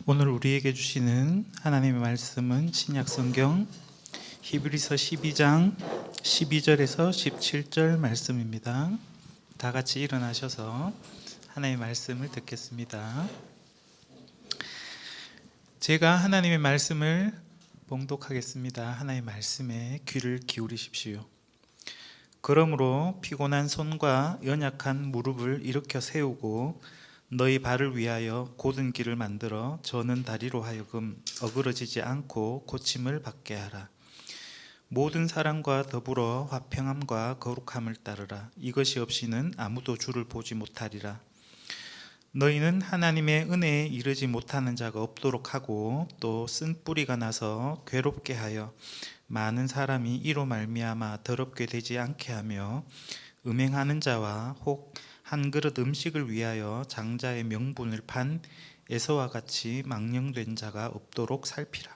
오늘 우리에게 주시는 하나님의 말씀은 신약성경 히브리서 12장 12절에서 17절 말씀입니다. 다 같이 일어나셔서 하나님의 말씀을 듣겠습니다. 제가 하나님의 말씀을 봉독하겠습니다. 하나님의 말씀에 귀를 기울이십시오. 그러므로 피곤한 손과 연약한 무릎을 일으켜 세우고 너희 발을 위하여 곧은 길을 만들어 저는 다리로 하여금 어그러지지 않고 고침을 받게 하라. 모든 사람과 더불어 화평함과 거룩함을 따르라. 이것이 없이는 아무도 주를 보지 못하리라. 너희는 하나님의 은혜에 이르지 못하는 자가 없도록 하고 또 쓴 뿌리가 나서 괴롭게 하여 많은 사람이 이로 말미암아 더럽게 되지 않게 하며 음행하는 자와 혹 한 그릇 음식을 위하여 장자의 명분을 판 에서와 같이 망령된 자가 없도록 살피라.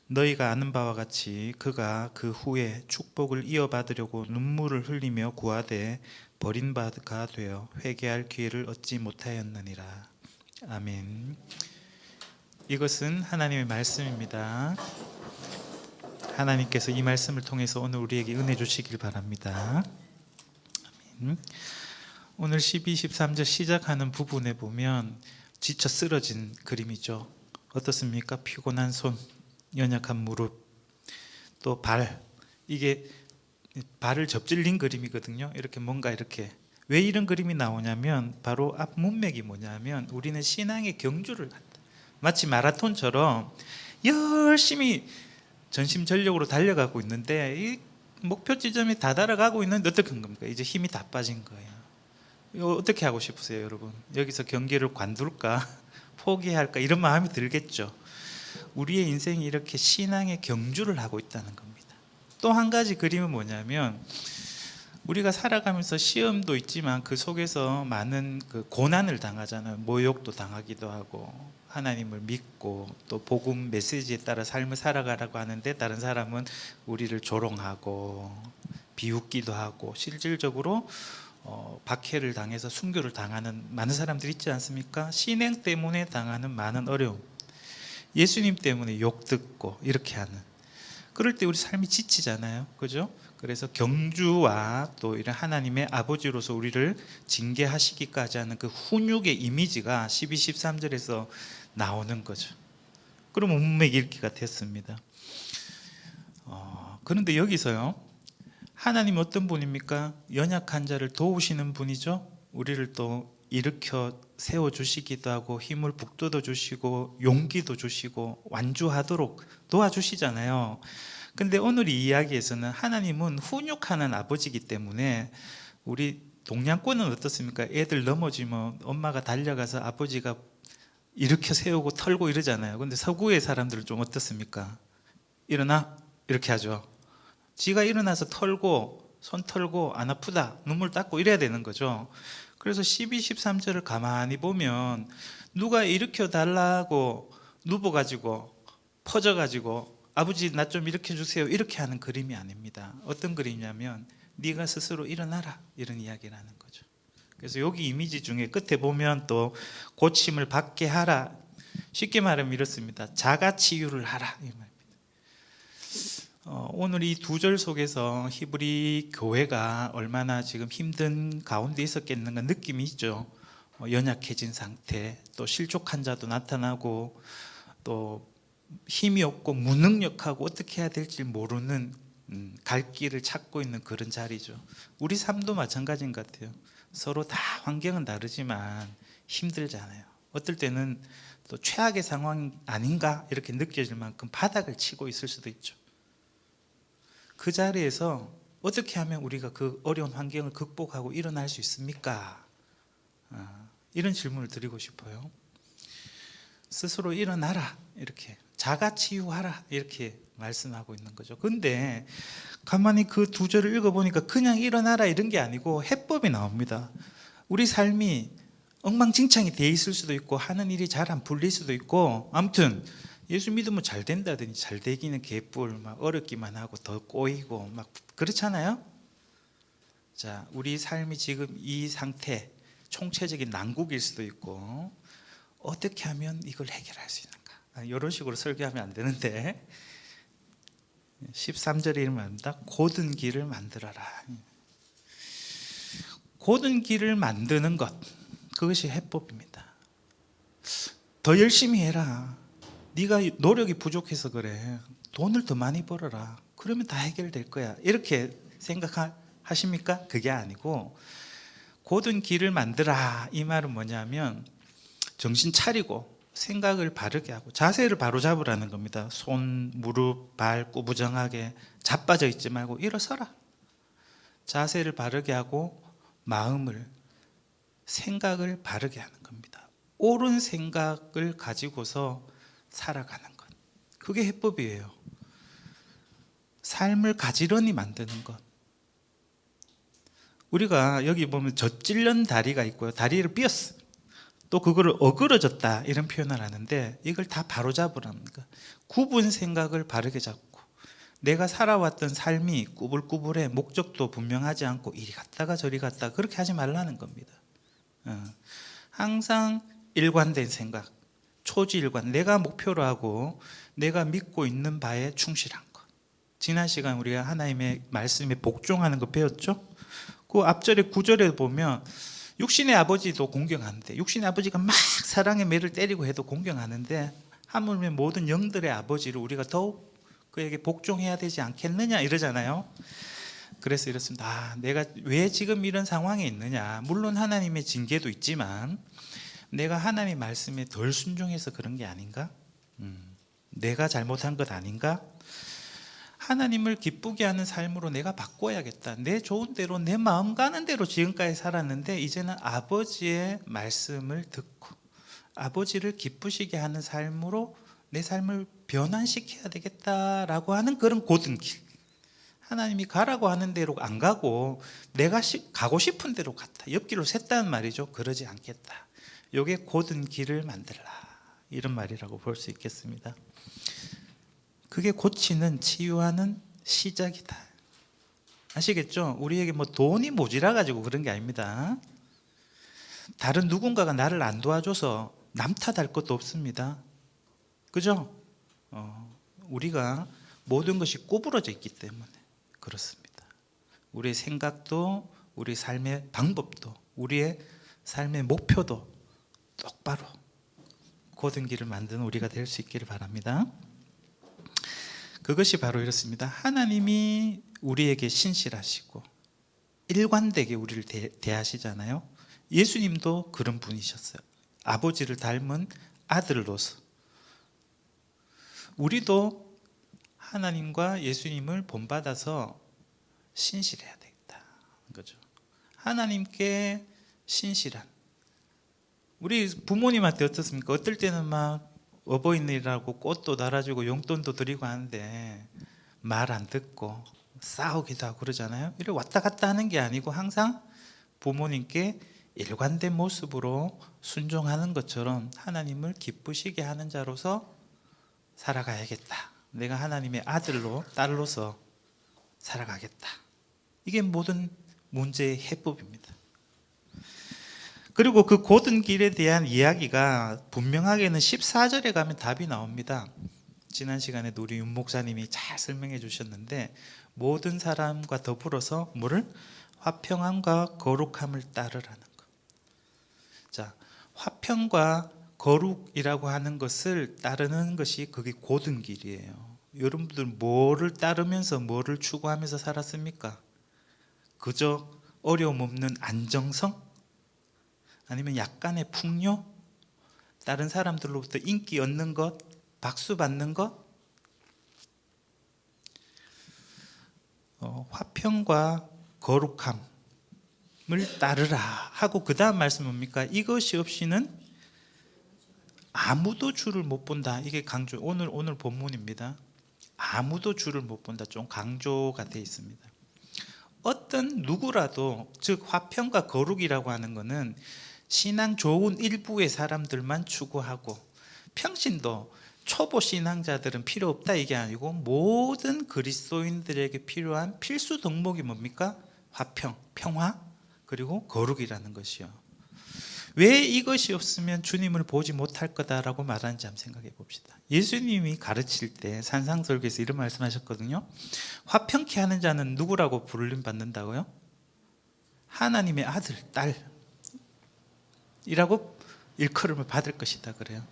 너희가 아는 바와 같이 그가 그 후에 축복을 이어받으려고 눈물을 흘리며 구하되 버린 바가 되어 회개할 기회를 얻지 못하였느니라. 아멘. 이것은 하나님의 말씀입니다. 하나님께서 이 말씀을 통해서 오늘 우리에게 은혜 주시길 바랍니다. 아멘. 오늘 12, 13절 시작하는 부분에 보면 지쳐 쓰러진 그림이죠. 어떻습니까? 피곤한 손, 연약한 무릎, 또 발. 이게 발을 접질린 그림이거든요. 이렇게 뭔가 이렇게. 왜 이런 그림이 나오냐면 바로 앞 문맥이 뭐냐면 우리는 신앙의 경주를 한다. 마치 마라톤처럼 열심히 전심전력으로 달려가고 있는데 이 목표 지점에 다다라가고 있는데 어떻게 한 겁니까? 이제 힘이 다 빠진 거예요. 이거 어떻게 하고 싶으세요, 여러분? 여기서 경기를 관둘까? 포기할까? 이런 마음이 들겠죠. 우리의 인생이 이렇게 신앙의 경주를 하고 있다는 겁니다. 또 한 가지 그림은 뭐냐면 우리가 살아가면서 시험도 있지만 그 속에서 많은 그 고난을 당하잖아요. 모욕도 당하기도 하고 하나님을 믿고 또 복음 메시지에 따라 삶을 살아가라고 하는데 다른 사람은 우리를 조롱하고 비웃기도 하고 실질적으로 박해를 당해서 순교를 당하는 많은 사람들이 있지 않습니까? 신앙 때문에 당하는 많은 어려움, 예수님 때문에 욕 듣고 이렇게 하는, 그럴 때 우리 삶이 지치잖아요, 그죠? 그래서 경주와 또 이런 하나님의 아버지로서 우리를 징계하시기까지 하는 그 훈육의 이미지가 12, 13절에서 나오는 거죠. 그럼 문맥 읽기가 됐습니다. 그런데 여기서요, 하나님 어떤 분입니까? 연약한 자를 도우시는 분이죠. 우리를 또 일으켜 세워주시기도 하고 힘을 북돋워 주시고 용기도 주시고 완주하도록 도와주시잖아요. 근데 오늘 이 이야기에서는 하나님은 훈육하는 아버지이기 때문에 우리 동양권은 어떻습니까? 애들 넘어지면 엄마가 달려가서 아버지가 일으켜 세우고 털고 이러잖아요. 근데 서구의 사람들은 좀 어떻습니까? 일어나 이렇게 하죠. 지가 일어나서 털고 손 털고 안 아프다 눈물 닦고 이래야 되는 거죠. 그래서 12, 13절을 가만히 보면 누가 일으켜 달라고 누워가지고 퍼져가지고 아버지 나 좀 일으켜 주세요 이렇게 하는 그림이 아닙니다. 어떤 그림이냐면 네가 스스로 일어나라 이런 이야기를 하는 거죠. 그래서 여기 이미지 중에 끝에 보면 또 고침을 받게 하라, 쉽게 말하면 이렇습니다. 자가 치유를 하라 이 말입니다. 오늘 이 두 절 속에서 히브리 교회가 얼마나 지금 힘든 가운데 있었겠는가 느낌이 있죠. 연약해진 상태, 또 실족한 자도 나타나고 또 힘이 없고 무능력하고 어떻게 해야 될지 모르는 갈 길을 찾고 있는 그런 자리죠. 우리 삶도 마찬가지인 것 같아요. 서로 다 환경은 다르지만 힘들잖아요. 어떨 때는 또 최악의 상황이 아닌가 이렇게 느껴질 만큼 바닥을 치고 있을 수도 있죠. 그 자리에서 어떻게 하면 우리가 그 어려운 환경을 극복하고 일어날 수 있습니까? 이런 질문을 드리고 싶어요. 스스로 일어나라 이렇게 자가 치유하라 이렇게 말씀하고 있는 거죠. 근데 가만히 그 두 절을 읽어보니까 그냥 일어나라 이런 게 아니고 해법이 나옵니다. 우리 삶이 엉망진창이 돼 있을 수도 있고 하는 일이 잘 안 풀릴 수도 있고 아무튼 예수 믿으면 잘 된다더니 잘 되기는 개뿔, 막 어렵기만 하고 더 꼬이고 막 그렇잖아요. 자, 우리 삶이 지금 이 상태 총체적인 난국일 수도 있고 어떻게 하면 이걸 해결할 수 있는가? 이런 식으로 설교하면 안 되는데 13절에 이런 말입니다. 고든 길을 만들어라. 고든 길을 만드는 것, 그것이 해법입니다. 더 열심히 해라. 네가 노력이 부족해서 그래. 돈을 더 많이 벌어라. 그러면 다 해결될 거야. 이렇게 생각하십니까? 그게 아니고 고든 길을 만들어라. 이 말은 뭐냐면 정신 차리고 생각을 바르게 하고 자세를 바로 잡으라는 겁니다. 손, 무릎, 발 꾸부정하게 자빠져 있지 말고 일어서라. 자세를 바르게 하고 마음을, 생각을 바르게 하는 겁니다. 옳은 생각을 가지고서 살아가는 것, 그게 해법이에요. 삶을 가지런히 만드는 것. 우리가 여기 보면 젖질른 다리가 있고요, 다리를 삐었어. 또 그거를 어그러졌다 이런 표현을 하는데 이걸 다 바로 잡으랍니다. 굽은 생각을 바르게 잡고 내가 살아왔던 삶이 꾸불꾸불해 목적도 분명하지 않고 이리 갔다가 저리 갔다가 그렇게 하지 말라는 겁니다. 항상 일관된 생각, 초지일관, 내가 목표로 하고 내가 믿고 있는 바에 충실한 것. 지난 시간 우리가 하나님의 말씀에 복종하는 거 배웠죠? 그 앞절에 9절에 보면 육신의 아버지도 공경하는데, 육신의 아버지가 막 사랑의 매를 때리고 해도 공경하는데 하물며 모든 영들의 아버지를 우리가 더욱 그에게 복종해야 되지 않겠느냐 이러잖아요. 그래서 이렇습니다. 내가 왜 지금 이런 상황에 있느냐. 물론 하나님의 징계도 있지만 내가 하나님의 말씀에 덜 순종해서 그런 게 아닌가? 내가 잘못한 것 아닌가? 하나님을 기쁘게 하는 삶으로 내가 바꿔야겠다. 내 좋은 대로, 내 마음 가는 대로 지금까지 살았는데 이제는 아버지의 말씀을 듣고 아버지를 기쁘시게 하는 삶으로 내 삶을 변환시켜야 되겠다라고 하는 그런 고든 길. 하나님이 가라고 하는 대로 안 가고 내가 가고 싶은 대로 갔다. 옆길로 샜다는 말이죠. 그러지 않겠다. 이게 고든 길을 만들라, 이런 말이라고 볼 수 있겠습니다. 그게 고치는, 치유하는 시작이다. 아시겠죠? 우리에게 뭐 돈이 모자라 가지고 그런 게 아닙니다. 다른 누군가가 나를 안 도와줘서 남 탓할 것도 없습니다. 그죠? 우리가 모든 것이 구부러져 있기 때문에 그렇습니다. 우리의 생각도, 우리 삶의 방법도, 우리의 삶의 목표도 똑바로 고든 길을 만드는 우리가 될 수 있기를 바랍니다. 그것이 바로 이렇습니다. 하나님이 우리에게 신실하시고 일관되게 우리를 대하시잖아요. 예수님도 그런 분이셨어요. 아버지를 닮은 아들로서 우리도 하나님과 예수님을 본받아서 신실해야 되겠다 거죠. 하나님께 신실한, 우리 부모님한테 어떻습니까? 어떨 때는 막 어버이날이라고 꽃도 달아주고 용돈도 드리고 하는데 말 안 듣고 싸우기도 하고 그러잖아요. 이렇게 왔다 갔다 하는 게 아니고 항상 부모님께 일관된 모습으로 순종하는 것처럼 하나님을 기쁘시게 하는 자로서 살아가야겠다. 내가 하나님의 아들로, 딸로서 살아가겠다. 이게 모든 문제의 해법입니다. 그리고 그 고든 길에 대한 이야기가 분명하게는 14절에 가면 답이 나옵니다. 지난 시간에도 우리 윤 목사님이 잘 설명해 주셨는데 모든 사람과 더불어서 뭐를? 화평함과 거룩함을 따르라는 것. 자, 화평과 거룩이라고 하는 것을 따르는 것이 그게 고든 길이에요. 여러분들 뭐를 따르면서 뭐를 추구하면서 살았습니까? 그저 어려움 없는 안정성? 아니면 약간의 풍요? 다른 사람들로부터 인기 얻는 것? 박수 받는 것? 화평과 거룩함을 따르라 하고 그 다음 말씀 뭡니까? 이것이 없이는 아무도 주를 못 본다. 이게 강조, 오늘 본문입니다. 아무도 주를 못 본다. 좀 강조가 되어 있습니다. 어떤 누구라도, 즉 화평과 거룩이라고 하는 것은 신앙 좋은 일부의 사람들만 추구하고 평신도 초보 신앙자들은 필요 없다 이게 아니고 모든 그리스도인들에게 필요한 필수 덕목이 뭡니까? 화평, 평화, 그리고 거룩이라는 것이요. 왜 이것이 없으면 주님을 보지 못할 거다라고 말하는지 한번 생각해 봅시다. 예수님이 가르칠 때 산상설교에서 이런 말씀하셨거든요. 화평케 하는 자는 누구라고 부르림 받는다고요? 하나님의 아들, 딸이라고 일컬음을 받을 것이다 그래요.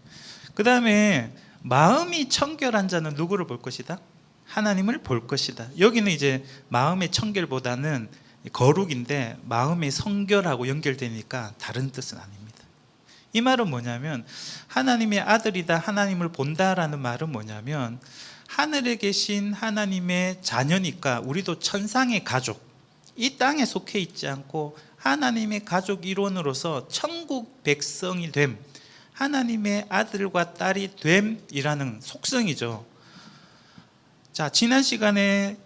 그 다음에 마음이 청결한 자는 누구를 볼 것이다? 하나님을 볼 것이다. 여기는 이제 마음의 청결보다는 거룩인데 마음의 성결하고 연결되니까 다른 뜻은 아닙니다. 이 말은 뭐냐면 하나님의 아들이다, 하나님을 본다라는 말은 뭐냐면 하늘에 계신 하나님의 자녀니까 우리도 천상의 가족, 이 땅에 속해 있지 않고 하나님의 가족 일원으로서 천국 백성이 됨, 하나님의 아들과 딸이 됨이라는 속성이죠. 자, 지난 시간에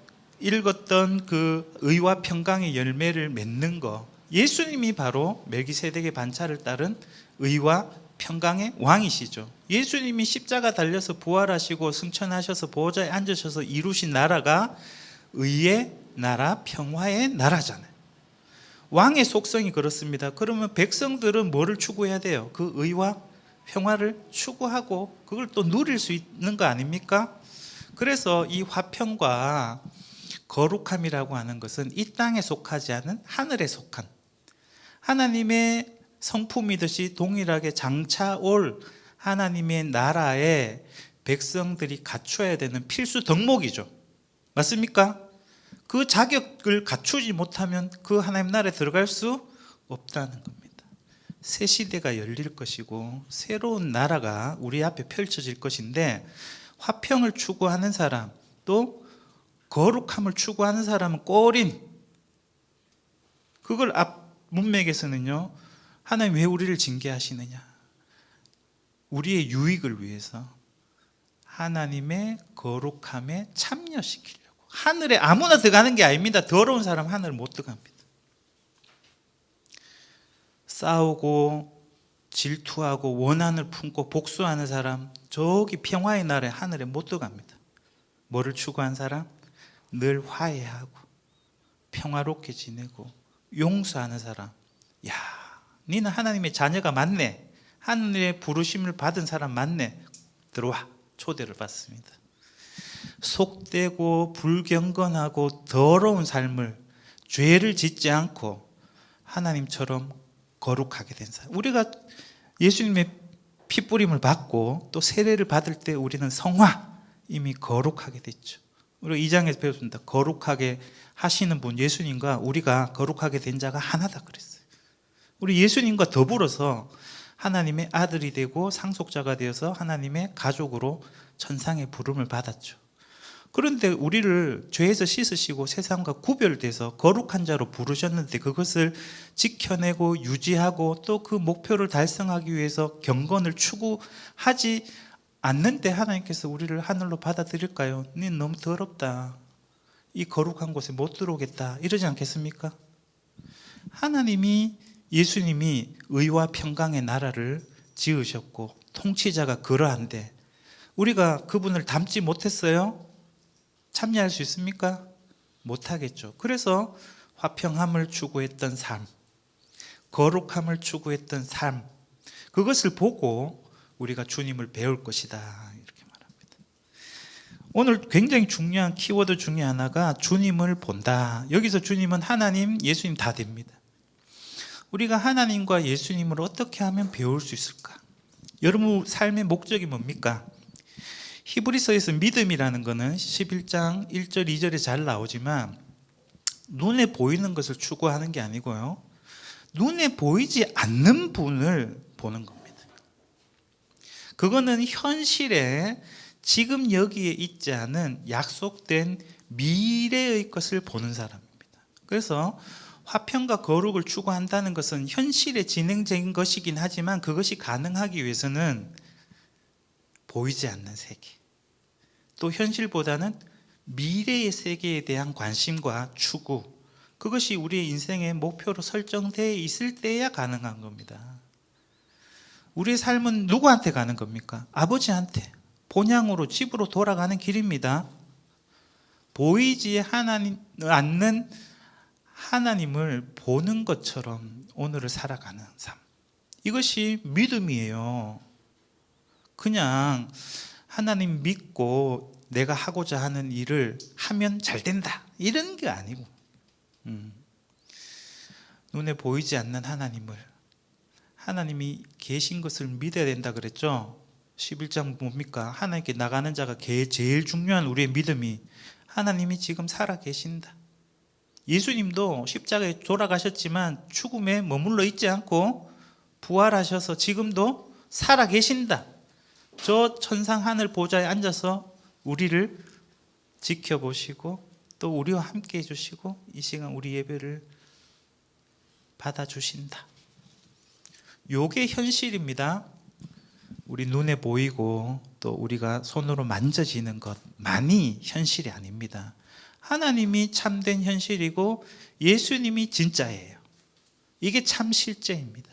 읽었던 그 의와 평강의 열매를 맺는 거, 예수님이 바로 멜기세덱의 반차를 따른 의와 평강의 왕이시죠. 예수님이 십자가 달려서 부활하시고 승천하셔서 보좌에 앉으셔서 이루신 나라가 의의 나라, 평화의 나라잖아요. 왕의 속성이 그렇습니다. 그러면 백성들은 뭐를 추구해야 돼요? 그 의와 평화를 추구하고 그걸 또 누릴 수 있는 거 아닙니까? 그래서 이 화평과 거룩함이라고 하는 것은 이 땅에 속하지 않은 하늘에 속한 하나님의 성품이듯이 동일하게 장차올 하나님의 나라에 백성들이 갖춰야 되는 필수 덕목이죠. 맞습니까? 그 자격을 갖추지 못하면 그 하나님 나라에 들어갈 수 없다는 겁니다. 새 시대가 열릴 것이고 새로운 나라가 우리 앞에 펼쳐질 것인데 화평을 추구하는 사람, 또 거룩함을 추구하는 사람은 꼬린, 그걸 앞 문맥에서는요, 하나님 왜 우리를 징계하시느냐, 우리의 유익을 위해서 하나님의 거룩함에 참여시키려고. 하늘에 아무나 들어가는 게 아닙니다. 더러운 사람 하늘 못 들어갑니다. 싸우고 질투하고 원한을 품고 복수하는 사람, 저기 평화의 나라에 하늘에 못 들어갑니다. 뭐를 추구한 사람? 늘 화해하고 평화롭게 지내고 용서하는 사람. 야, 니는 하나님의 자녀가 맞네, 하늘의 부르심을 받은 사람 맞네, 들어와. 초대를 받습니다. 속되고 불경건하고 더러운 삶을, 죄를 짓지 않고 하나님처럼 거룩하게 된 사람. 우리가 예수님의 피뿌림을 받고 또 세례를 받을 때 우리는 성화, 이미 거룩하게 됐죠. 우리가 2장에서 배웠습니다. 거룩하게 하시는 분 예수님과 우리가 거룩하게 된 자가 하나다 그랬어요. 우리 예수님과 더불어서 하나님의 아들이 되고 상속자가 되어서 하나님의 가족으로 천상의 부름을 받았죠. 그런데 우리를 죄에서 씻으시고 세상과 구별돼서 거룩한 자로 부르셨는데 그것을 지켜내고 유지하고 또 그 목표를 달성하기 위해서 경건을 추구하지 않는데 하나님께서 우리를 하늘로 받아들일까요? 니 너무 더럽다, 이 거룩한 곳에 못 들어오겠다, 이러지 않겠습니까? 하나님이, 예수님이 의와 평강의 나라를 지으셨고 통치자가 그러한데 우리가 그분을 닮지 못했어요? 참여할 수 있습니까? 못하겠죠. 그래서 화평함을 추구했던 삶, 거룩함을 추구했던 삶, 그것을 보고 우리가 주님을 배울 것이다, 이렇게 말합니다. 오늘 굉장히 중요한 키워드 중에 하나가 주님을 본다. 여기서 주님은 하나님, 예수님 다 됩니다. 우리가 하나님과 예수님을 어떻게 하면 배울 수 있을까? 여러분 삶의 목적이 뭡니까? 히브리서에서 믿음이라는 것은 11장 1절 2절에 잘 나오지만 눈에 보이는 것을 추구하는 게 아니고요, 눈에 보이지 않는 분을 보는 겁니다. 그거는 현실에 지금 여기에 있지 않은 약속된 미래의 것을 보는 사람입니다. 그래서 화평과 거룩을 추구한다는 것은 현실에 진행된 것이긴 하지만 그것이 가능하기 위해서는 보이지 않는 세계, 또 현실보다는 미래의 세계에 대한 관심과 추구, 그것이 우리의 인생의 목표로 설정되어 있을 때야 가능한 겁니다. 우리의 삶은 누구한테 가는 겁니까? 아버지한테, 본향으로 집으로 돌아가는 길입니다. 보이지 않는 하나님을 보는 것처럼 오늘을 살아가는 삶, 이것이 믿음이에요. 그냥 하나님 믿고 내가 하고자 하는 일을 하면 잘 된다 이런 게 아니고, 눈에 보이지 않는 하나님이 계신 것을 믿어야 된다 그랬죠. 11장 뭡니까? 하나님께 나가는 자가 제일 중요한 우리의 믿음이 하나님이 지금 살아 계신다. 예수님도 십자가에 돌아가셨지만 죽음에 머물러 있지 않고 부활하셔서 지금도 살아 계신다. 저 천상 하늘 보좌에 앉아서 우리를 지켜보시고 또 우리와 함께 해주시고 이 시간 우리 예배를 받아주신다. 요게 현실입니다. 우리 눈에 보이고 또 우리가 손으로 만져지는 것만이 현실이 아닙니다. 하나님이 참된 현실이고 예수님이 진짜예요. 이게 참 실제입니다.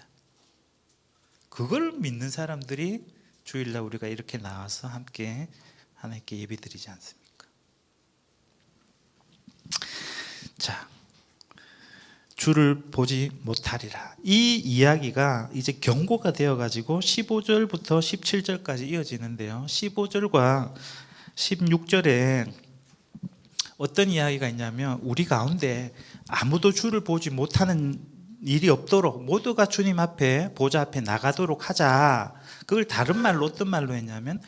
그걸 믿는 사람들이 주일날 우리가 이렇게 나와서 함께 하나님께 예배드리지 않습니까? 자, 주를 보지 못하리라. 이 이야기가 이제 경고가 되어가지고 15절부터 17절까지 이어지는데요. 15절과 16절에 어떤 이야기가 있냐면 우리 가운데 아무도 주를 보지 못하는 일이 없도록 모두가 주님 앞에 보좌 앞에 나가도록 하자. 그걸 다른 말로 어떤 말로 했냐면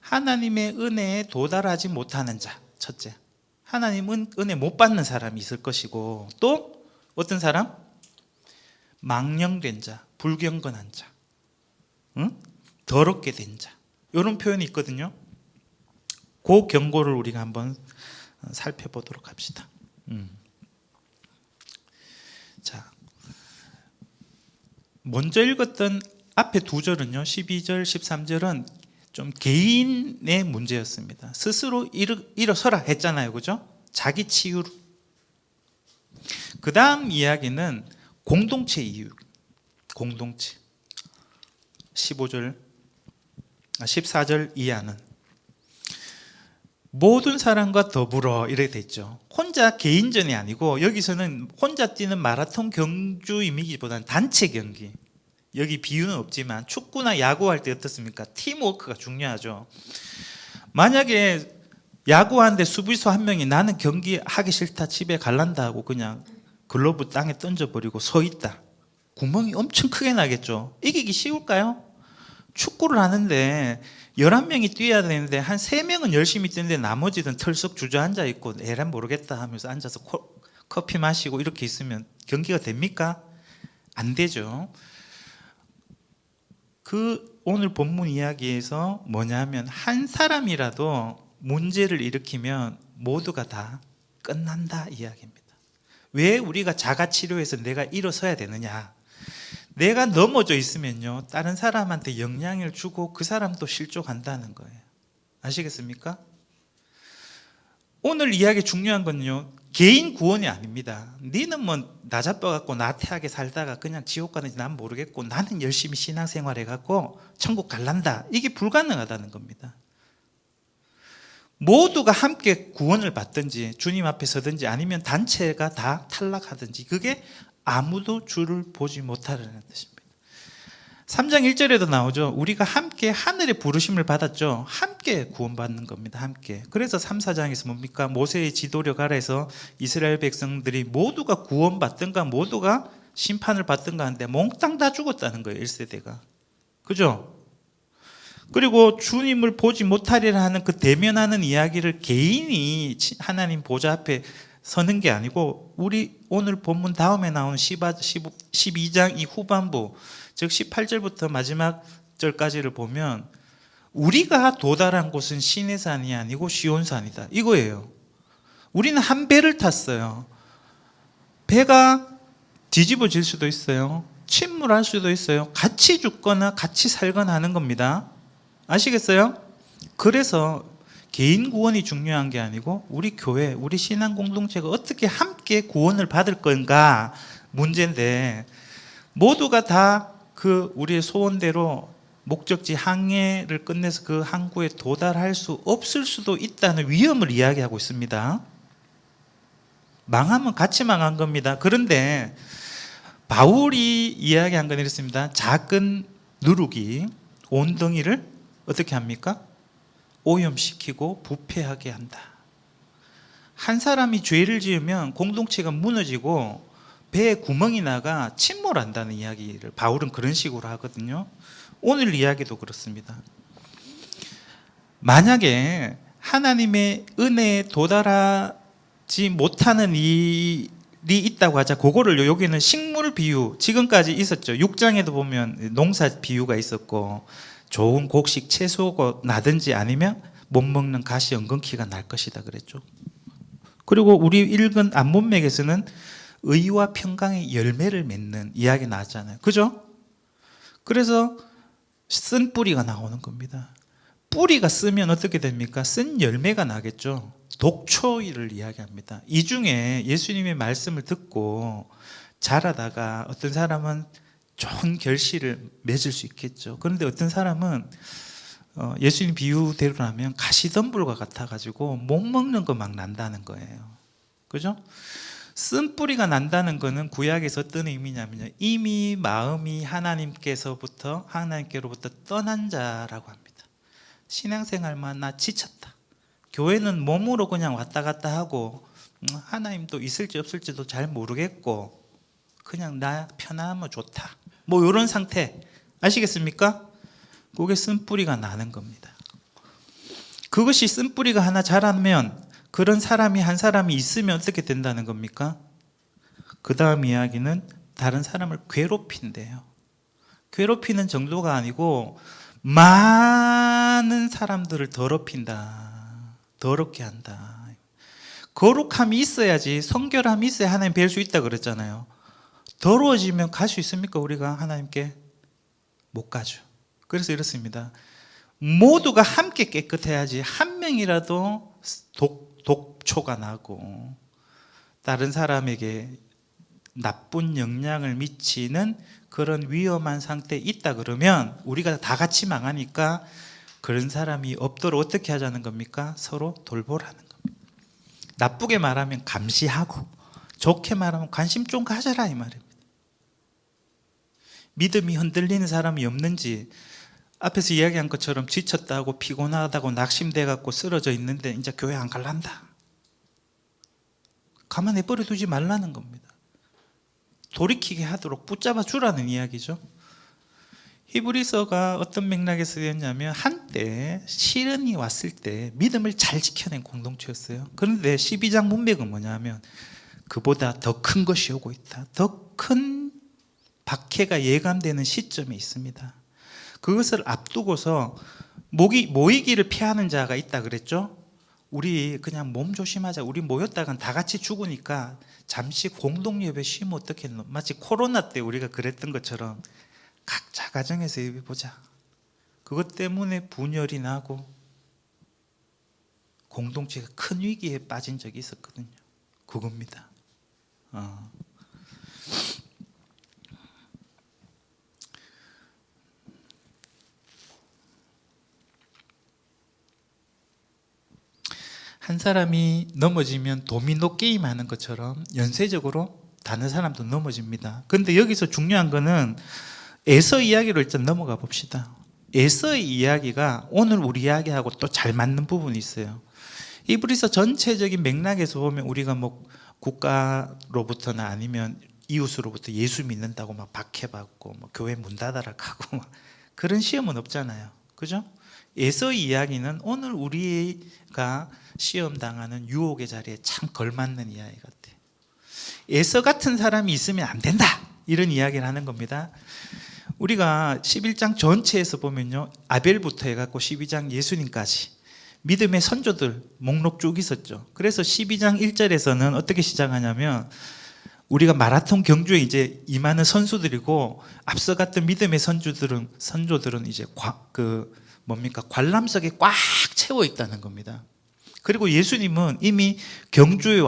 하나님의 은혜에 도달하지 못하는 자, 첫째, 하나님 은혜 못 받는 사람이 있을 것이고 또 어떤 사람? 망령된 자, 불경건한 자, 더럽게 된 자, 이런 표현이 있거든요. 그 경고를 우리가 한번 살펴보도록 합시다. 자, 먼저 읽었던 앞에 두 절은요, 12절, 13절은 좀 개인의 문제였습니다. 스스로 일어서라 했잖아요, 그죠? 자기 치유로. 그 다음 이야기는 공동체 이유, 공동체. 14절 이하는 모든 사람과 더불어 이렇게 됐죠. 혼자 개인전이 아니고 여기서는 혼자 뛰는 마라톤 경주이기보다는 단체 경기. 여기 비유는 없지만 축구나 야구할 때 어떻습니까? 팀워크가 중요하죠. 만약에 야구하는데 수비수 한 명이 나는 경기하기 싫다 집에 갈란다 하고 그냥 글러브 땅에 던져버리고 서 있다. 구멍이 엄청 크게 나겠죠. 이기기 쉬울까요? 축구를 하는데 11명이 뛰어야 되는데 한 3명은 열심히 뛰는데 나머지는 털썩 주저앉아 있고 에란 모르겠다 하면서 앉아서 커피 마시고 이렇게 있으면 경기가 됩니까? 안 되죠. 그 오늘 본문 이야기에서 뭐냐면 한 사람이라도 문제를 일으키면 모두가 다 끝난다 이야기입니다. 왜 우리가 자가치료해서 내가 일어서야 되느냐? 내가 넘어져 있으면요 다른 사람한테 영향을 주고 그 사람도 실족한다는 거예요. 아시겠습니까? 오늘 이야기 중요한 건요 개인 구원이 아닙니다. 니는 뭐 나자빠갖고 나태하게 살다가 그냥 지옥 가는지 난 모르겠고 나는 열심히 신앙생활 해갖고 천국 갈란다. 이게 불가능하다는 겁니다. 모두가 함께 구원을 받든지 주님 앞에 서든지 아니면 단체가 다 탈락하든지 그게 아무도 주를 보지 못하라는 뜻입니다. 3장 1절에도 나오죠. 우리가 함께 하늘의 부르심을 받았죠. 함께 구원받는 겁니다. 함께. 그래서 3, 4장에서 뭡니까? 모세의 지도력 아래서 이스라엘 백성들이 모두가 구원받든가 모두가 심판을 받든가 하는데 몽땅 다 죽었다는 거예요. 1세대가. 그죠? 그리고 주님을 보지 못하리라 하는 그 대면하는 이야기를 개인이 하나님 보좌 앞에 서는 게 아니고 우리 오늘 본문 다음에 나오는 12장 이 후반부 즉 18절부터 마지막 절까지를 보면 우리가 도달한 곳은 시내산이 아니고 시온산이다 이거예요. 우리는 한 배를 탔어요. 배가 뒤집어질 수도 있어요. 침몰할 수도 있어요. 같이 죽거나 같이 살거나 하는 겁니다. 아시겠어요? 그래서 개인 구원이 중요한 게 아니고 우리 교회, 우리 신앙 공동체가 어떻게 함께 구원을 받을 건가 문제인데 모두가 다 그 우리의 소원대로 목적지 항해를 끝내서 그 항구에 도달할 수 없을 수도 있다는 위험을 이야기하고 있습니다. 망하면 같이 망한 겁니다. 그런데 바울이 이야기한 건 이렇습니다. 작은 누룩이 온덩이를 어떻게 합니까? 오염시키고 부패하게 한다. 한 사람이 죄를 지으면 공동체가 무너지고 배에 구멍이 나가 침몰한다는 이야기를 바울은 그런 식으로 하거든요. 오늘 이야기도 그렇습니다. 만약에 하나님의 은혜에 도달하지 못하는 일이 있다고 하자. 그거를 여기는 식물 비유, 지금까지 있었죠. 6장에도 보면 농사 비유가 있었고, 좋은 곡식 채소가 나든지 아니면 못 먹는 가시 엉겅퀴가 날 것이다 그랬죠. 그리고 우리 읽은 안문맥에서는 의와 평강의 열매를 맺는 이야기 나왔잖아요. 그죠? 그래서 쓴 뿌리가 나오는 겁니다. 뿌리가 쓰면 어떻게 됩니까? 쓴 열매가 나겠죠. 독초를 이야기합니다. 이 중에 예수님의 말씀을 듣고 자라다가 어떤 사람은 좋은 결실을 맺을 수 있겠죠. 그런데 어떤 사람은 예수님 비유대로라면 가시덤불과 같아가지고 못 먹는 거 막 난다는 거예요. 그죠? 쓴 뿌리가 난다는 거는 구약에서 어떤 의미냐면요, 이미 마음이 하나님께로부터 떠난 자라고 합니다. 신앙생활만 나 지쳤다. 교회는 몸으로 그냥 왔다 갔다 하고 하나님도 있을지 없을지도 잘 모르겠고 그냥 나 편하면 좋다. 뭐 이런 상태 아시겠습니까? 그게 쓴뿌리가 나는 겁니다. 그것이 쓴뿌리가 하나 자라면 그런 사람이 한 사람이 있으면 어떻게 된다는 겁니까? 그 다음 이야기는 다른 사람을 괴롭힌대요. 괴롭히는 정도가 아니고 많은 사람들을 더럽힌다. 더럽게 한다. 거룩함이 있어야지, 성결함이 있어야 하나님 뵐 수 있다 그랬잖아요. 더러워지면 갈 수 있습니까? 우리가 하나님께? 못 가죠. 그래서 이렇습니다. 모두가 함께 깨끗해야지 한 명이라도 독초가 나고 다른 사람에게 나쁜 영향을 미치는 그런 위험한 상태에 있다 그러면 우리가 다 같이 망하니까 그런 사람이 없도록 어떻게 하자는 겁니까? 서로 돌보라는 겁니다. 나쁘게 말하면 감시하고 좋게 말하면 관심 좀 가져라 이 말입니다. 믿음이 흔들리는 사람이 없는지, 앞에서 이야기한 것처럼 지쳤다고 피곤하다고 낙심돼갖고 쓰러져 있는데 이제 교회 안 갈란다. 가만히 버려두지 말라는 겁니다. 돌이키게 하도록 붙잡아 주라는 이야기죠. 히브리서가 어떤 맥락에서 쓰였냐면 한때 시련이 왔을 때 믿음을 잘 지켜낸 공동체였어요. 그런데 12장 문맥은 뭐냐면 그보다 더 큰 것이 오고 있다. 더 큰 박해가 예감되는 시점이 있습니다. 그것을 앞두고서 모이기를 피하는 자가 있다 그랬죠. 우리 그냥 몸 조심하자. 우리 모였다간 다 같이 죽으니까 잠시 공동예배 쉬면 어떻겠노? 마치 코로나 때 우리가 그랬던 것처럼 각자 가정에서 예배 보자. 그것 때문에 분열이 나고 공동체가 큰 위기에 빠진 적이 있었거든요. 그겁니다. 한 사람이 넘어지면 도미노 게임 하는 것처럼 연쇄적으로 다른 사람도 넘어집니다. 그런데 여기서 중요한 거는 에서 이야기로 일단 넘어가 봅시다. 에서의 이야기가 오늘 우리 이야기하고 또 잘 맞는 부분이 있어요. 히브리서 전체적인 맥락에서 보면 우리가 뭐 국가로부터나 아니면 이웃으로부터 예수 믿는다고 막 박해받고 뭐 교회 문 닫아라 하고 그런 시험은 없잖아요. 그죠? 에서의 이야기는 오늘 우리가 시험 당하는 유혹의 자리에 참 걸맞는 이야기 같아요. 에서 같은 사람이 있으면 안 된다 이런 이야기를 하는 겁니다. 우리가 11장 전체에서 보면요, 아벨부터 해갖고 12장 예수님까지 믿음의 선조들 목록 쭉 있었죠. 그래서 12장 1절에서는 어떻게 시작하냐면 우리가 마라톤 경주에 이제 임하는 선수들이고 앞서갔던 믿음의 선조들은 이제 관람석에 꽉 채워 있다는 겁니다. 그리고 예수님은 이미 경주에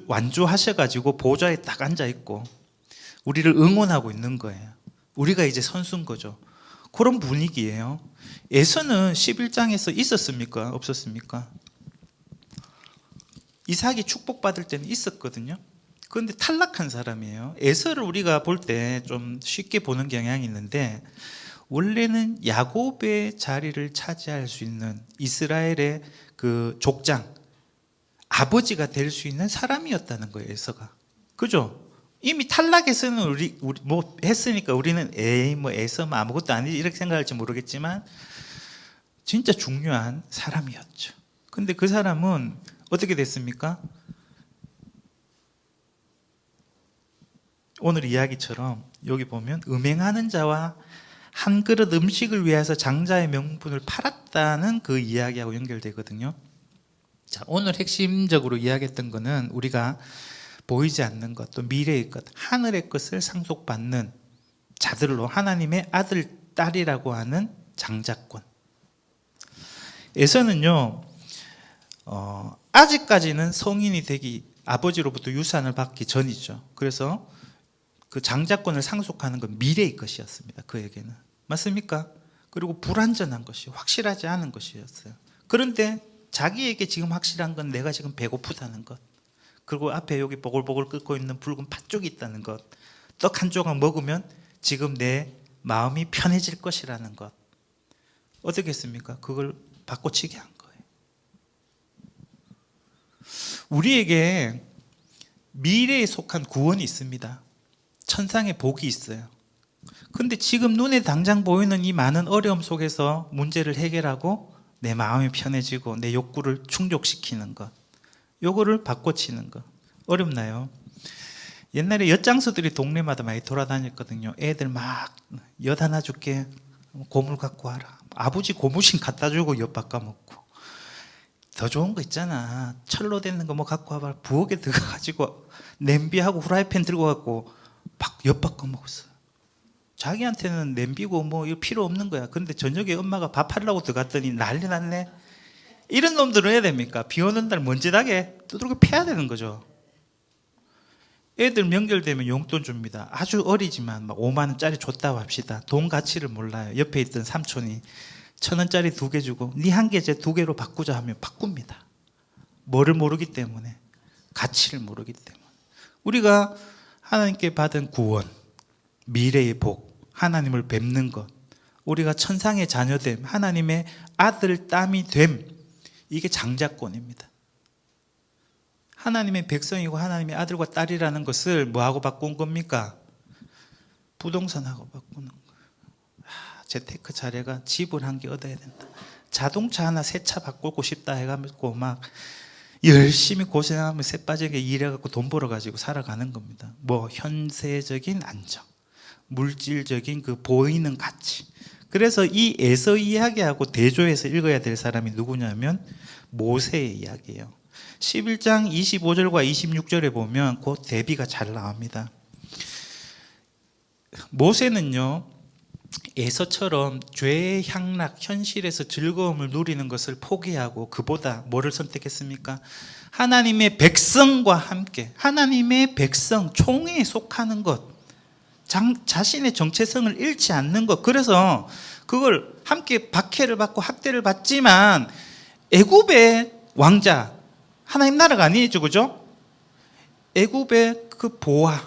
완주하셔가지고 보좌에 딱 앉아 있고 우리를 응원하고 있는 거예요. 우리가 이제 선수인 거죠. 그런 분위기예요. 에서는 11장에서 있었습니까? 없었습니까? 이삭이 축복받을 때는 있었거든요. 그런데 탈락한 사람이에요. 에서를 우리가 볼 때 좀 쉽게 보는 경향이 있는데 원래는 야곱의 자리를 차지할 수 있는 이스라엘의 그 족장, 아버지가 될 수 있는 사람이었다는 거예요. 에서가. 그죠? 이미 탈락해서는 우리 뭐 했으니까 우리는 에이 뭐 에서 뭐 아무것도 아니지 이렇게 생각할지 모르겠지만 진짜 중요한 사람이었죠. 근데 그 사람은 어떻게 됐습니까? 오늘 이야기처럼 여기 보면 음행하는 자와 한 그릇 음식을 위해서 장자의 명분을 팔았다는 그 이야기하고 연결되거든요. 자, 오늘 핵심적으로 이야기했던 거는 우리가 보이지 않는 것, 또 미래의 것, 하늘의 것을 상속받는 자들로 하나님의 아들, 딸이라고 하는 장자권. 에서는요, 아직까지는 성인이 되기, 아버지로부터 유산을 받기 전이죠. 그래서 그 장자권을 상속하는 건 미래의 것이었습니다. 그에게는. 맞습니까? 그리고 불완전한 것이, 확실하지 않은 것이었어요. 그런데 자기에게 지금 확실한 건 내가 지금 배고프다는 것, 그리고 앞에 여기 보글보글 끓고 있는 붉은 팥죽이 있다는 것, 떡 한 조각 먹으면 지금 내 마음이 편해질 것이라는 것. 어떻게 했습니까? 그걸 바꿔치기 한 거예요. 우리에게 미래에 속한 구원이 있습니다. 천상의 복이 있어요. 근데 지금 눈에 당장 보이는 이 많은 어려움 속에서 문제를 해결하고 내 마음이 편해지고 내 욕구를 충족시키는 것, 요거를 바꿔치는 것 어렵나요? 옛날에 엿장수들이 동네마다 많이 돌아다녔거든요. 애들 막 엿 하나 줄게, 고물 갖고 와라. 아버지 고무신 갖다 주고 엿 바꿔 먹고, 더 좋은 거 있잖아, 철로 되는 거 뭐 갖고 와봐. 부엌에 들어가가지고 냄비하고 후라이팬 들고 갖고 엿 바꿔 먹었어요. 자기한테는 냄비고 뭐 이거 필요 없는 거야. 근데 저녁에 엄마가 밥 하려고 들어갔더니 난리 났네. 이런 놈들은 해야 됩니까? 비 오는 날 먼지나게 두들겨 패야 되는 거죠. 애들 명절 되면 용돈 줍니다. 아주 어리지만 막 5만 원짜리 줬다고 합시다. 돈 가치를 몰라요. 옆에 있던 삼촌이 1,000원짜리 2개 주고 네 한 개 제 2개로 바꾸자 하면 바꿉니다. 뭐를 모르기 때문에, 가치를 모르기 때문에. 우리가 하나님께 받은 구원, 미래의 복, 하나님을 뵙는 것, 우리가 천상의 자녀됨, 하나님의 아들, 딸이 됨, 이게 장자권입니다. 하나님의 백성이고 하나님의 아들과 딸이라는 것을 뭐하고 바꾼 겁니까? 부동산하고 바꾸는 거예요. 재테크 자료가 집을 한 개 얻어야 된다. 자동차 하나 새 차 바꾸고 싶다 해가지고 막 열심히 고생하며 새 빠지게 일해갖고 돈 벌어가지고 살아가는 겁니다. 뭐 현세적인 안정, 물질적인 그 보이는 가치. 그래서 이 에서 이야기하고 대조해서 읽어야 될 사람이 누구냐면 모세의 이야기예요. 11장 25절과 26절에 보면 그 대비가 잘 나옵니다. 모세는요, 에서처럼 죄의 향락, 현실에서 즐거움을 누리는 것을 포기하고 그보다 뭐를 선택했습니까? 하나님의 백성과 함께, 하나님의 백성, 총회에 속하는 것, 자신의 정체성을 잃지 않는 것. 그래서 그걸 함께 박해를 받고 학대를 받지만 애굽의 왕자, 하나님 나라가 아니죠, 그죠? 애굽의 그 보화,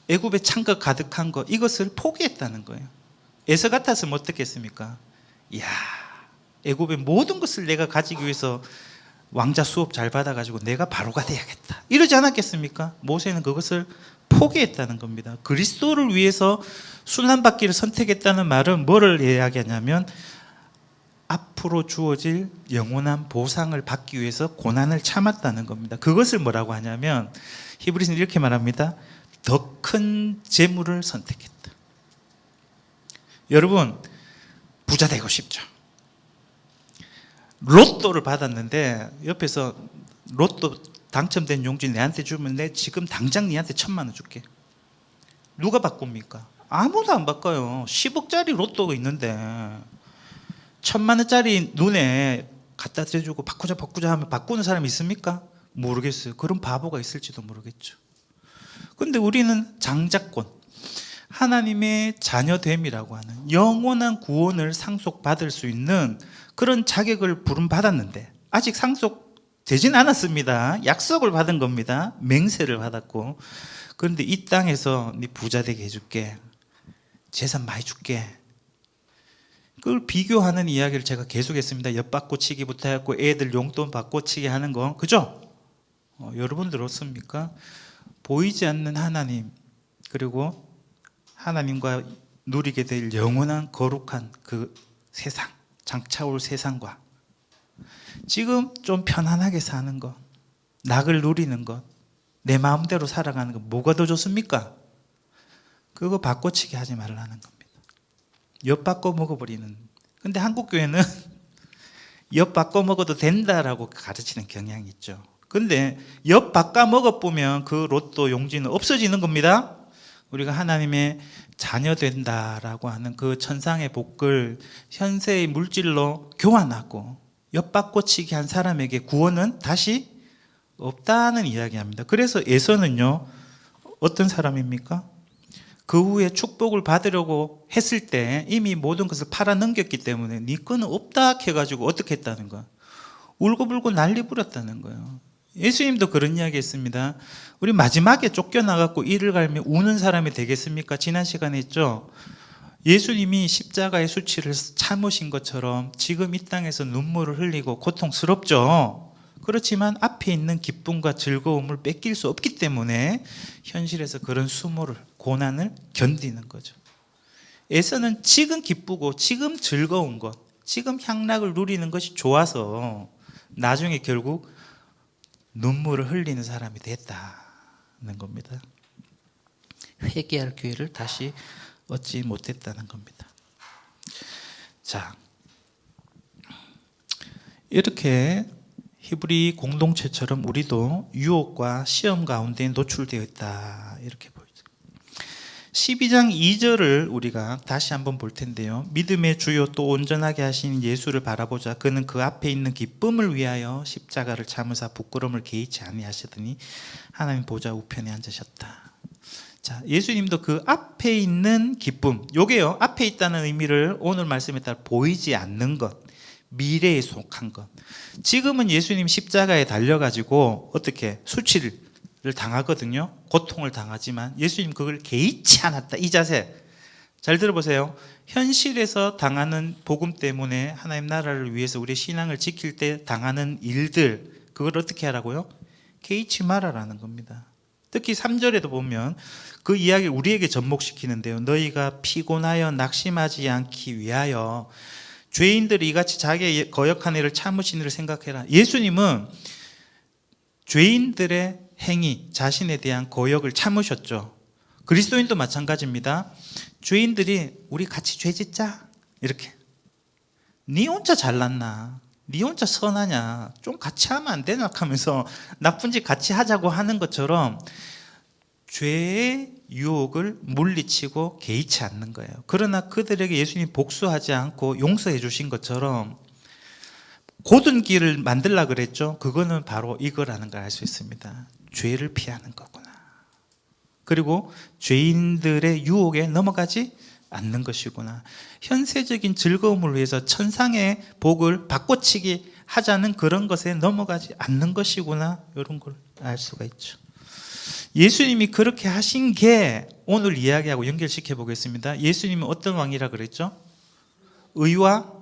애굽의 창거 가득한 것, 이것을 포기했다는 거예요. 에서 같았으면 어떻겠습니까? 이야, 애굽의 모든 것을 내가 가지기 위해서 왕자 수업 잘 받아가지고 내가 바로가 돼야겠다, 이러지 않았겠습니까? 모세는 그것을 포기했다는 겁니다. 그리스도를 위해서 순환받기를 선택했다는 말은 뭐를 이야기하냐면 앞으로 주어질 영원한 보상을 받기 위해서 고난을 참았다는 겁니다. 그것을 뭐라고 하냐면 히브리서는 이렇게 말합니다. 더 큰 재물을 선택했다. 여러분, 부자 되고 싶죠? 로또를 받았는데 옆에서 로또 당첨된 용지 내한테 주면 내 지금 당장 니한테 1,000만 원 줄게. 누가 바꿉니까? 아무도 안 바꿔요. 10억짜리 로또가 있는데 1,000만 원짜리 눈에 갖다 대주고 바꾸자 하면 바꾸는 사람이 있습니까? 모르겠어요. 그런 바보가 있을지도 모르겠죠. 그런데 우리는 장자권, 하나님의 자녀됨이라고 하는 영원한 구원을 상속받을 수 있는 그런 자격을 부름받았는데 아직 상속 되진 않았습니다. 약속을 받은 겁니다. 맹세를 받았고. 그런데 이 땅에서 네 부자 되게 해줄게. 재산 많이 줄게. 그걸 비교하는 이야기를 제가 계속했습니다. 엿바꿔치기부터 해갖고 애들 용돈 바꿔치기 하는 거, 그죠? 여러분 들었습니까? 보이지 않는 하나님, 그리고 하나님과 누리게 될 영원한 거룩한 그 세상, 장차올 세상과 지금 좀 편안하게 사는 것, 낙을 누리는 것, 내 마음대로 살아가는 것, 뭐가 더 좋습니까? 그거 바꿔치기 하지 말라는 겁니다. 엿 바꿔 먹어버리는. 근데 한국 교회는 엿 바꿔 먹어도 된다라고 가르치는 경향이 있죠. 근데 엿 바꿔 먹어보면 그 로또 용지는 없어지는 겁니다. 우리가 하나님의 자녀 된다라고 하는 그 천상의 복을 현세의 물질로 교환하고 엿 바꿔치기 한 사람에게 구원은 다시 없다는 이야기합니다. 그래서 에서는요, 어떤 사람입니까? 그 후에 축복을 받으려고 했을 때 이미 모든 것을 팔아넘겼기 때문에 네 거는 없다 해가지고 어떻게 했다는 거야? 울고불고 난리 부렸다는 거예요. 예수님도 그런 이야기 했습니다. 우리 마지막에 쫓겨나갖고 이를 갈면 우는 사람이 되겠습니까? 지난 시간에 했죠. 예수님이 십자가의 수치를 참으신 것처럼 지금 이 땅에서 눈물을 흘리고 고통스럽죠. 그렇지만 앞에 있는 기쁨과 즐거움을 뺏길 수 없기 때문에 현실에서 그런 수모를, 고난을 견디는 거죠. 에서는 지금 기쁘고 지금 즐거운 것, 지금 향락을 누리는 것이 좋아서 나중에 결국 눈물을 흘리는 사람이 됐다는 겁니다. 회개할 기회를 다시 얻지 못했다는 겁니다. 자, 이렇게 히브리 공동체처럼 우리도 유혹과 시험 가운데 노출되어 있다, 이렇게 보이죠. 12장 2절을 우리가 다시 한번 볼 텐데요. 믿음의 주요 또 온전하게 하신 예수를 바라보자. 그는 그 앞에 있는 기쁨을 위하여 십자가를 참으사 부끄러움을 개의치 아니하시더니 하나님 보좌 우편에 앉으셨다. 자, 예수님도 그 앞에 있는 기쁨, 요게요, 앞에 있다는 의미를 오늘 말씀에 따라 보이지 않는 것, 미래에 속한 것. 지금은 예수님 십자가에 달려가지고 어떻게 수치를 당하거든요. 고통을 당하지만 예수님 그걸 개의치 않았다. 이 자세 잘 들어보세요. 현실에서 당하는 복음 때문에 하나님 나라를 위해서 우리의 신앙을 지킬 때 당하는 일들, 그걸 어떻게 하라고요? 개의치 말아라는 겁니다. 특히 3절에도 보면 그 이야기를 우리에게 접목시키는데요. 너희가 피곤하여 낙심하지 않기 위하여 죄인들이 이같이 자기의 거역한 일을 참으신 일을 생각해라. 예수님은 죄인들의 행위, 자신에 대한 거역을 참으셨죠. 그리스도인도 마찬가지입니다. 죄인들이 우리 같이 죄 짓자, 이렇게. 네 혼자 잘났나? 네 혼자 선하냐? 좀 같이 하면 안 되나? 하면서 나쁜 짓 같이 하자고 하는 것처럼 죄의 유혹을 물리치고 개의치 않는 거예요. 그러나 그들에게 예수님이 복수하지 않고 용서해 주신 것처럼 곧은 길을 만들라 그랬죠. 그거는 바로 이거라는 걸 알 수 있습니다. 죄를 피하는 거구나. 그리고 죄인들의 유혹에 넘어가지 않는 것이구나. 현세적인 즐거움을 위해서 천상의 복을 바꿔치기 하자는 그런 것에 넘어가지 않는 것이구나. 이런 걸 알 수가 있죠. 예수님이 그렇게 하신 게 오늘 이야기하고 연결시켜 보겠습니다. 예수님은 어떤 왕이라 그랬죠? 의와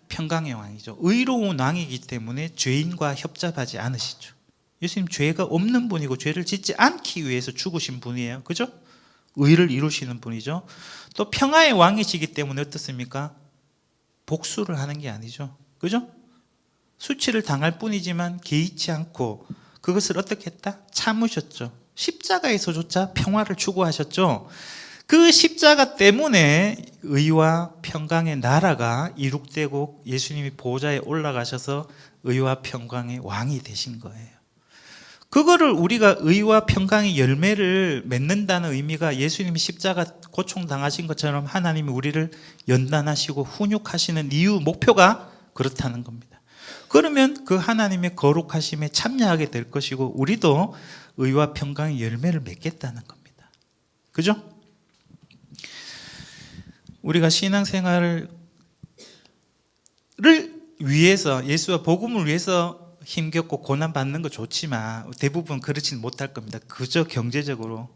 평강의 왕이죠. 의로운 왕이기 때문에 죄인과 협잡하지 않으시죠. 예수님 죄가 없는 분이고 죄를 짓지 않기 위해서 죽으신 분이에요. 그죠? 의를 이루시는 분이죠. 또 평화의 왕이시기 때문에 어떻습니까? 복수를 하는 게 아니죠. 그죠? 수치를 당할 뿐이지만 개의치 않고 그것을 어떻게 했다? 참으셨죠. 십자가에서조차 평화를 추구하셨죠. 그 십자가 때문에 의와 평강의 나라가 이룩되고 예수님이 보좌에 올라가셔서 의와 평강의 왕이 되신 거예요. 그거를 우리가 의와 평강의 열매를 맺는다는 의미가 예수님이 십자가 고통당하신 것처럼 하나님이 우리를 연단하시고 훈육하시는 이유, 목표가 그렇다는 겁니다. 그러면 그 하나님의 거룩하심에 참여하게 될 것이고 우리도 의와 평강의 열매를 맺겠다는 겁니다. 그죠? 우리가 신앙생활을 위해서, 예수와 복음을 위해서 힘겹고 고난 받는 거 좋지만 대부분 그렇지는 못할 겁니다. 그저 경제적으로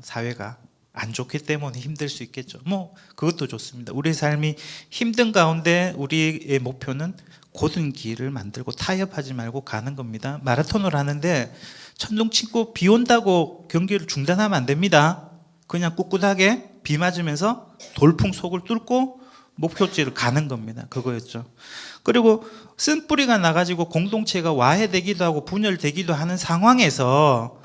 사회가 안 좋기 때문에 힘들 수 있겠죠. 뭐 그것도 좋습니다. 우리의 삶이 힘든 가운데 우리의 목표는 곧은 길을 만들고 타협하지 말고 가는 겁니다. 마라톤을 하는데 천둥 치고 비 온다고 경기를 중단하면 안 됩니다. 그냥 꿋꿋하게 비 맞으면서 돌풍 속을 뚫고 목표지를 가는 겁니다. 그거였죠. 그리고 쓴뿌리가 나가지고 공동체가 와해되기도 하고 분열되기도 하는 상황에서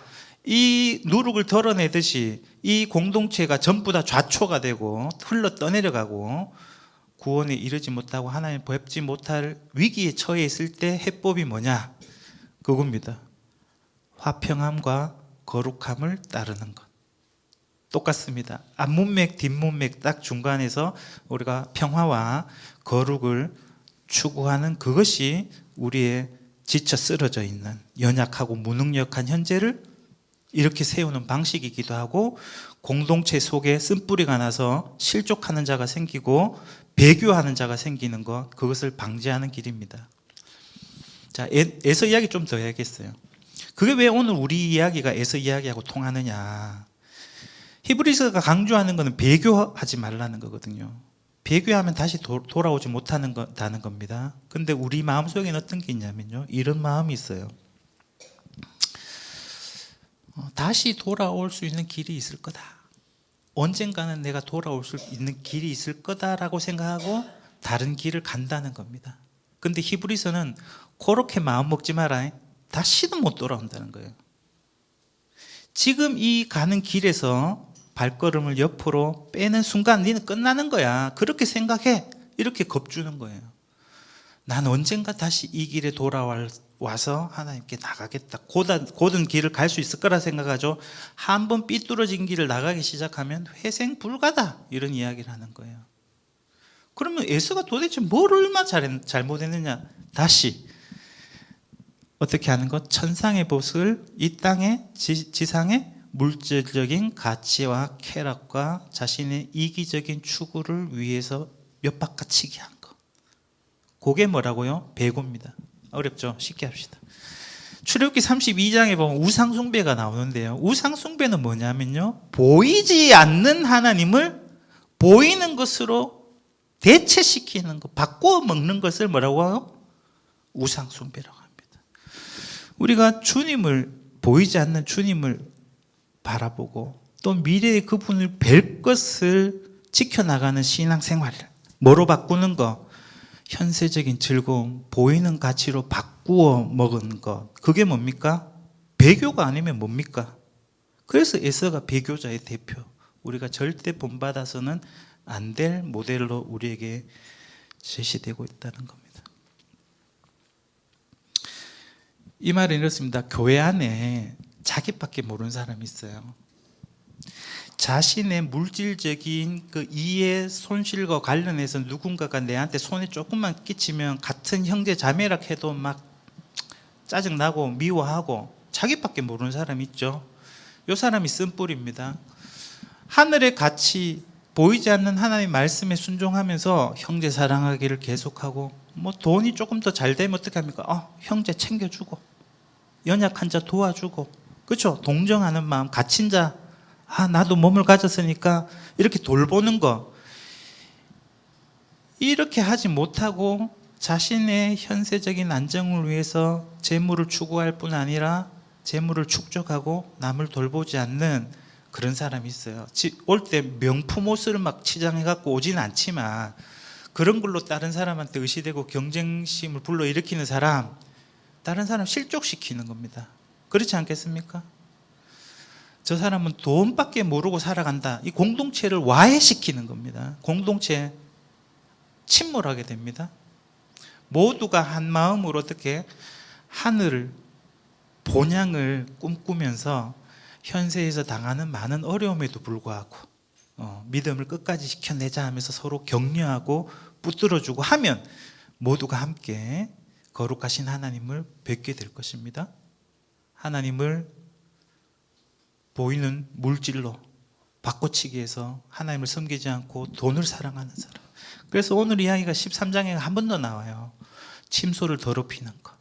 이 누룩을 덜어내듯이 이 공동체가 전부 다 좌초가 되고 흘러 떠내려가고 구원에 이르지 못하고 하나님 뵙지 못할 위기에 처해 있을 때 해법이 뭐냐? 그겁니다. 화평함과 거룩함을 따르는 것. 똑같습니다. 앞문맥, 뒷문맥 딱 중간에서 우리가 평화와 거룩을 추구하는 그것이 우리의 지쳐 쓰러져 있는 연약하고 무능력한 현재를 이렇게 세우는 방식이기도 하고, 공동체 속에 쓴뿌리가 나서 실족하는 자가 생기고 배교하는 자가 생기는 것, 그것을 방지하는 길입니다. 자, 에서 이야기 좀 더 해야겠어요. 그게 왜 오늘 우리 이야기가 에서 이야기하고 통하느냐? 히브리서가 강조하는 것은 배교하지 말라는 거거든요. 배교하면 다시 돌아오지 못한다는 겁니다. 근데 우리 마음속에는 어떤 게 있냐면요, 이런 마음이 있어요. 다시 돌아올 수 있는 길이 있을 거다. 언젠가는 내가 돌아올 수 있는 길이 있을 거다라고 생각하고 다른 길을 간다는 겁니다. 근데 히브리서는 그렇게 마음 먹지 마라. 다시는 못 돌아온다는 거예요. 지금 이 가는 길에서 발걸음을 옆으로 빼는 순간 너는 끝나는 거야. 그렇게 생각해. 이렇게 겁주는 거예요. 난 언젠가 다시 이 길에 돌아와서 하나님께 나가겠다. 곧은 길을 갈 수 있을 거라 생각하죠. 한번 삐뚤어진 길을 나가기 시작하면 회생 불가다. 이런 이야기를 하는 거예요. 그러면 에서가 도대체 뭘 얼마나 잘못했느냐? 다시 어떻게 하는 것? 천상의 보석을 이 땅의 지상의 물질적인 가치와 쾌락과 자신의 이기적인 추구를 위해서 몇 바퀴치기 한 거. 그게 뭐라고요? 배고입니다. 어렵죠? 쉽게 합시다. 출애굽기 32장에 보면 우상숭배가 나오는데요. 우상숭배는 뭐냐면요, 보이지 않는 하나님을 보이는 것으로 대체시키는 것, 바꿔 먹는 것을 뭐라고 해요? 우상숭배라고 합니다. 우리가 주님을, 보이지 않는 주님을 바라보고 또 미래의 그분을 뵐 것을 지켜나가는 신앙생활, 뭐로 바꾸는 거? 현세적인 즐거움, 보이는 가치로 바꾸어 먹은 것. 그게 뭡니까? 배교가 아니면 뭡니까? 그래서 에서가 배교자의 대표. 우리가 절대 본받아서는 안 될 모델로 우리에게 제시되고 있다는 겁니다. 이 말은 이렇습니다. 교회 안에 자기밖에 모르는 사람이 있어요. 자신의 물질적인 그 이해 손실과 관련해서 누군가가 내한테 손에 조금만 끼치면 같은 형제 자매라 해도 막 짜증나고 미워하고 자기밖에 모르는 사람이 있죠. 이 사람이 쓴뿌리입니다. 하늘의 가치, 보이지 않는 하나님의 말씀에 순종하면서 형제 사랑하기를 계속하고, 뭐 돈이 조금 더 잘 되면 어떻게 합니까? 형제 챙겨주고 연약한 자 도와주고, 그렇죠? 동정하는 마음, 갇힌 자, 나도 몸을 가졌으니까 이렇게 돌보는 거. 이렇게 하지 못하고 자신의 현세적인 안정을 위해서 재물을 추구할 뿐 아니라 재물을 축적하고 남을 돌보지 않는 그런 사람이 있어요. 올 때 명품 옷을 막 치장해 갖고 오진 않지만 그런 걸로 다른 사람한테 의시되고 경쟁심을 불러일으키는 사람, 다른 사람 실족시키는 겁니다. 그렇지 않겠습니까? 저 사람은 돈밖에 모르고 살아간다. 이 공동체를 와해시키는 겁니다. 공동체 침몰하게 됩니다. 모두가 한 마음으로 어떻게 하늘을, 본향을 꿈꾸면서 현세에서 당하는 많은 어려움에도 불구하고 믿음을 끝까지 지켜내자 하면서 서로 격려하고 붙들어주고 하면 모두가 함께 거룩하신 하나님을 뵙게 될 것입니다. 하나님을 보이는 물질로 바꿔치기해서 하나님을 섬기지 않고 돈을 사랑하는 사람. 그래서 오늘 이야기가 13장에 한 번 더 나와요. 침소를 더럽히는 것.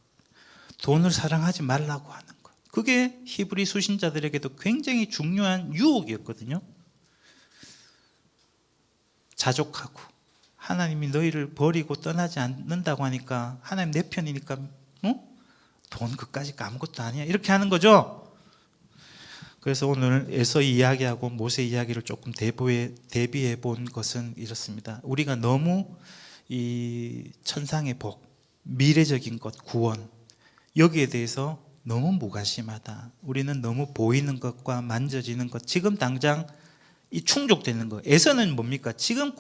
돈을 사랑하지 말라고 하는 것. 그게 히브리 수신자들에게도 굉장히 중요한 유혹이었거든요. 자족하고 하나님이 너희를 버리고 떠나지 않는다고 하니까 하나님 내 편이니까 돈 그까짓 거 아무것도 아니야 이렇게 하는 거죠. 그래서 오늘 에서 이야기하고 모세 이야기를 조금 대비해 본 것은 이렇습니다. 우리가 너무 이 천상의 복, 미래적인 것, 구원 여기에 대해서 너무 무관심하다. 우리는 너무 보이는 것과 만져지는 것, 지금 당장 이 충족되는 거. 에서는 뭡니까? 지금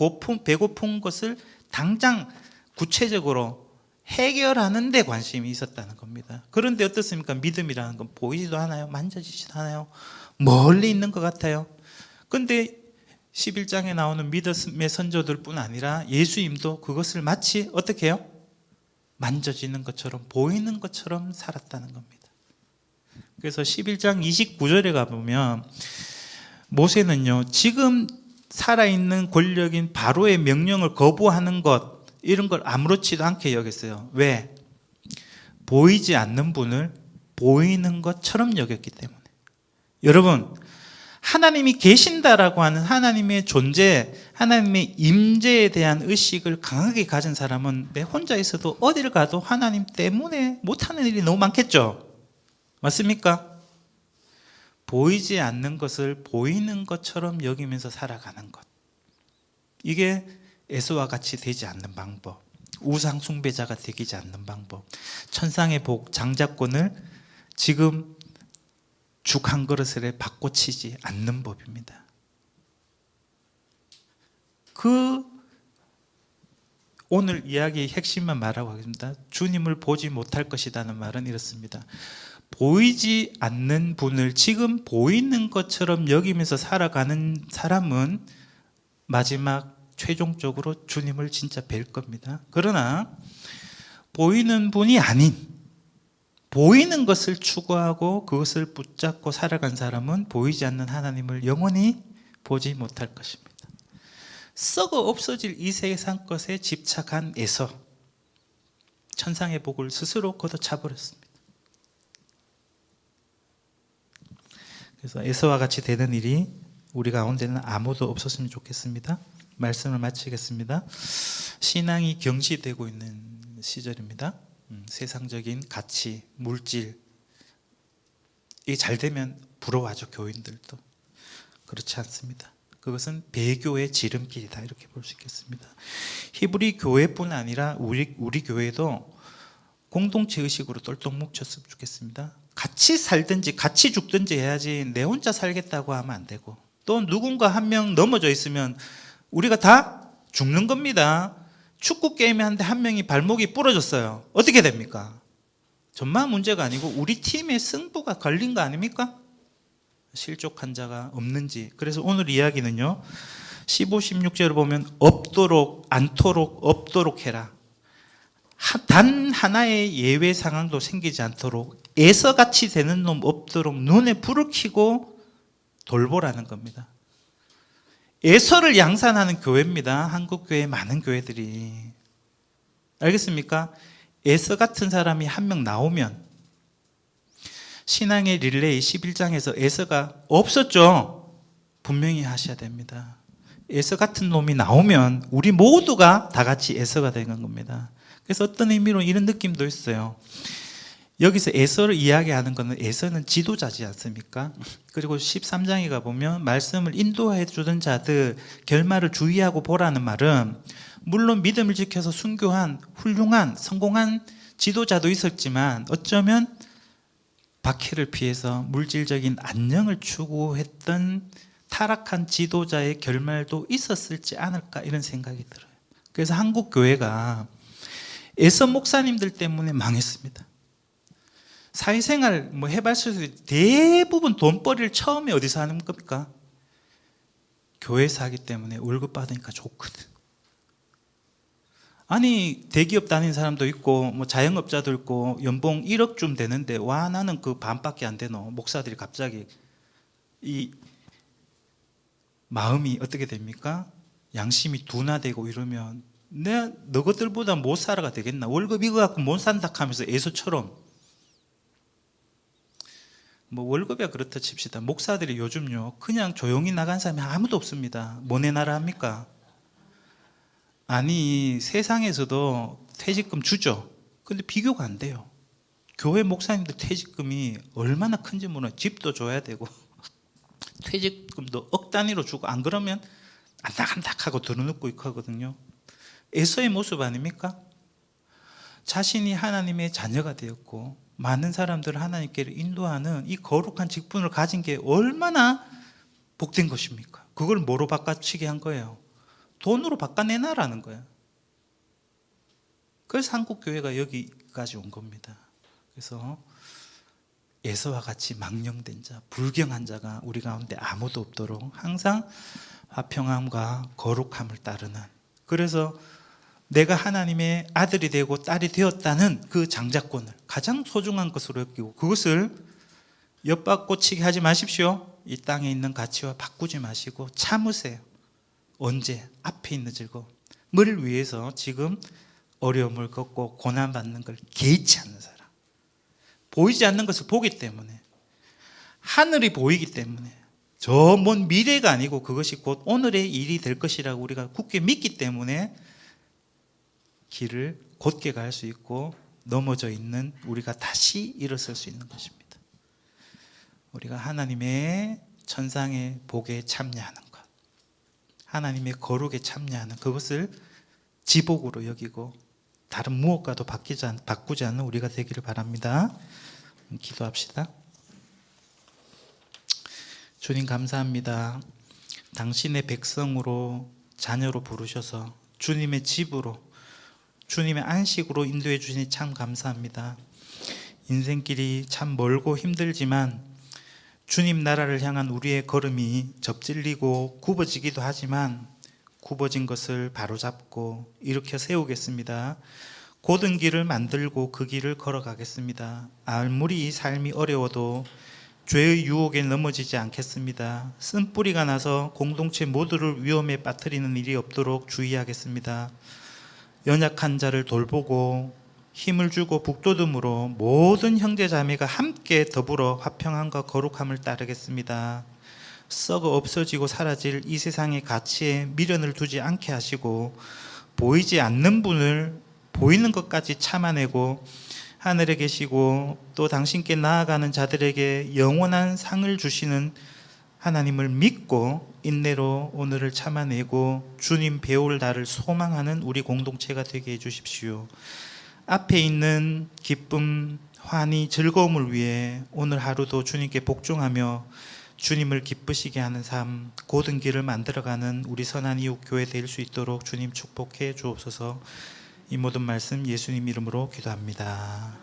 배고픈 것을 당장 구체적으로 해결하는 데 관심이 있었다는 겁니다. 그런데 어떻습니까? 믿음이라는 건 보이지도 않아요. 만져지지도 않아요. 멀리 있는 것 같아요. 그런데 11장에 나오는 믿음의 선조들 뿐 아니라 예수님도 그것을 마치 어떻게 해요? 만져지는 것처럼 보이는 것처럼 살았다는 겁니다. 그래서 11장 29절에 가보면 모세는요, 지금 살아있는 권력인 바로의 명령을 거부하는 것, 이런 걸 아무렇지도 않게 여겼어요. 왜? 보이지 않는 분을 보이는 것처럼 여겼기 때문에. 여러분, 하나님이 계신다라고 하는 하나님의 존재, 하나님의 임재에 대한 의식을 강하게 가진 사람은 내 혼자 있어도 어디를 가도 하나님 때문에 못하는 일이 너무 많겠죠? 맞습니까? 보이지 않는 것을 보이는 것처럼 여기면서 살아가는 것. 이게 에서와 같이 되지 않는 방법. 우상 숭배자가 되지 않는 방법. 천상의 복, 장자권을 지금 죽 한 그릇에 바꿔치지 않는 법입니다. 오늘 이야기의 핵심만 말하고 하겠습니다. 주님을 보지 못할 것이라는 말은 이렇습니다. 보이지 않는 분을 지금 보이는 것처럼 여기면서 살아가는 사람은 마지막 최종적으로 주님을 진짜 뵐 겁니다. 그러나 보이는 분이 아닌 보이는 것을 추구하고 그것을 붙잡고 살아간 사람은 보이지 않는 하나님을 영원히 보지 못할 것입니다. 썩어 없어질 이 세상 것에 집착한 에서 천상의 복을 스스로 걷어차버렸습니다. 그래서 에서와 같이 되는 일이 우리 가운데는 아무도 없었으면 좋겠습니다. 말씀을 마치겠습니다. 신앙이 경시되고 있는 시절입니다. 세상적인 가치, 물질 이게 잘 되면 부러워하죠. 교인들도. 그렇지 않습니다. 그것은 배교의 지름길이다 이렇게 볼 수 있겠습니다. 히브리 교회뿐 아니라 우리 교회도 공동체 의식으로 똘똘 뭉쳤으면 좋겠습니다. 같이 살든지 같이 죽든지 해야지 내 혼자 살겠다고 하면 안 되고, 또 누군가 한 명 넘어져 있으면 우리가 다 죽는 겁니다. 축구 게임에 하는데 한 명이 발목이 부러졌어요. 어떻게 됩니까? 전만 문제가 아니고 우리 팀의 승부가 걸린 거 아닙니까? 실족 환자가 없는지. 그래서 오늘 이야기는요, 15, 16절을 보면 없도록, 않도록, 없도록 해라. 단 하나의 예외 상황도 생기지 않도록 에서같이 되는 놈 없도록 눈에 불을 켜고 돌보라는 겁니다. 에서를 양산하는 교회입니다. 한국교회 많은 교회들이. 알겠습니까? 에서 같은 사람이 한 명 나오면, 신앙의 릴레이 11장에서 에서가 없었죠. 분명히 하셔야 됩니다. 에서 같은 놈이 나오면 우리 모두가 다 같이 에서가 되는 겁니다. 그래서 어떤 의미로 이런 느낌도 있어요. 여기서 에서를 이야기하는 것은 에서는 지도자지 않습니까? 그리고 13장에 가보면 말씀을 인도해 주던 자들 결말을 주의하고 보라는 말은, 물론 믿음을 지켜서 순교한 훌륭한 성공한 지도자도 있었지만 어쩌면 박해를 피해서 물질적인 안녕을 추구했던 타락한 지도자의 결말도 있었을지 않을까 이런 생각이 들어요. 그래서 한국 교회가 에서 목사님들 때문에 망했습니다. 사회생활 해봤을 때 대부분 돈벌이를 처음에 어디서 하는 겁니까? 교회에서 하기 때문에 월급 받으니까 좋거든. 아니 대기업 다니는 사람도 있고 자영업자도 있고 연봉 1억쯤 되는데 와 나는 그 반밖에 안 되노. 목사들이 갑자기 이 마음이 어떻게 됩니까? 양심이 둔화되고 이러면 내가 너희들보다 못 살아가 되겠나? 월급 이거 갖고 못 산다 하면서 에서처럼 뭐 월급이야 그렇다 칩시다. 목사들이 요즘요 그냥 조용히 나간 사람이 아무도 없습니다. 뭐 내놔라 합니까? 아니 세상에서도 퇴직금 주죠. 근데 비교가 안 돼요. 교회 목사님들 퇴직금이 얼마나 큰지 모르는, 집도 줘야 되고 퇴직금도 억 단위로 주고, 안 그러면 안닥안닥 하고 들어눕고 있고 하거든요. 에서의 모습 아닙니까? 자신이 하나님의 자녀가 되었고 많은 사람들을 하나님께로 인도하는 이 거룩한 직분을 가진 게 얼마나 복된 것입니까? 그걸 뭐로 바꿔치게 한 거예요? 돈으로 바꿔내놔라는 거예요. 그래서 한국 교회가 여기까지 온 겁니다. 그래서 에서와 같이 망령된 자, 불경한 자가 우리 가운데 아무도 없도록 항상 화평함과 거룩함을 따르는, 그래서 내가 하나님의 아들이 되고 딸이 되었다는 그 장자권을 가장 소중한 것으로 여기고, 그것을 엿바꿔치기 하지 마십시오. 이 땅에 있는 가치와 바꾸지 마시고 참으세요. 언제? 앞에 있는 즐거움을 위해서 지금 어려움을 겪고 고난받는 걸 개의치 않는 사람, 보이지 않는 것을 보기 때문에, 하늘이 보이기 때문에, 저 먼 미래가 아니고 그것이 곧 오늘의 일이 될 것이라고 우리가 굳게 믿기 때문에 길을 곧게 갈 수 있고 넘어져 있는 우리가 다시 일어설 수 있는 것입니다. 우리가 하나님의 천상의 복에 참여하는 것, 하나님의 거룩에 참여하는 그것을 지복으로 여기고 다른 무엇과도 바꾸지 않는 우리가 되기를 바랍니다. 기도합시다. 주님 감사합니다. 당신의 백성으로, 자녀로 부르셔서 주님의 집으로, 주님의 안식으로 인도해 주시니 참 감사합니다. 인생길이 참 멀고 힘들지만 주님 나라를 향한 우리의 걸음이 접질리고 굽어지기도 하지만 굽어진 것을 바로잡고 일으켜 세우겠습니다. 곧은 길을 만들고 그 길을 걸어가겠습니다. 아무리 이 삶이 어려워도 죄의 유혹에 넘어지지 않겠습니다. 쓴뿌리가 나서 공동체 모두를 위험에 빠뜨리는 일이 없도록 주의하겠습니다. 연약한 자를 돌보고 힘을 주고 북돋움으로 모든 형제자매가 함께 더불어 화평함과 거룩함을 따르겠습니다. 썩어 없어지고 사라질 이 세상의 가치에 미련을 두지 않게 하시고, 보이지 않는 분을 보이는 것까지 참아내고 하늘에 계시고 또 당신께 나아가는 자들에게 영원한 상을 주시는 하나님을 믿고 인내로 오늘을 참아내고 주님 배울 날을 소망하는 우리 공동체가 되게 해주십시오. 앞에 있는 기쁨, 환희, 즐거움을 위해 오늘 하루도 주님께 복종하며 주님을 기쁘시게 하는 삶, 고든 길을 만들어가는 우리 선한 이웃 교회 될 수 있도록 주님 축복해 주옵소서. 이 모든 말씀 예수님 이름으로 기도합니다.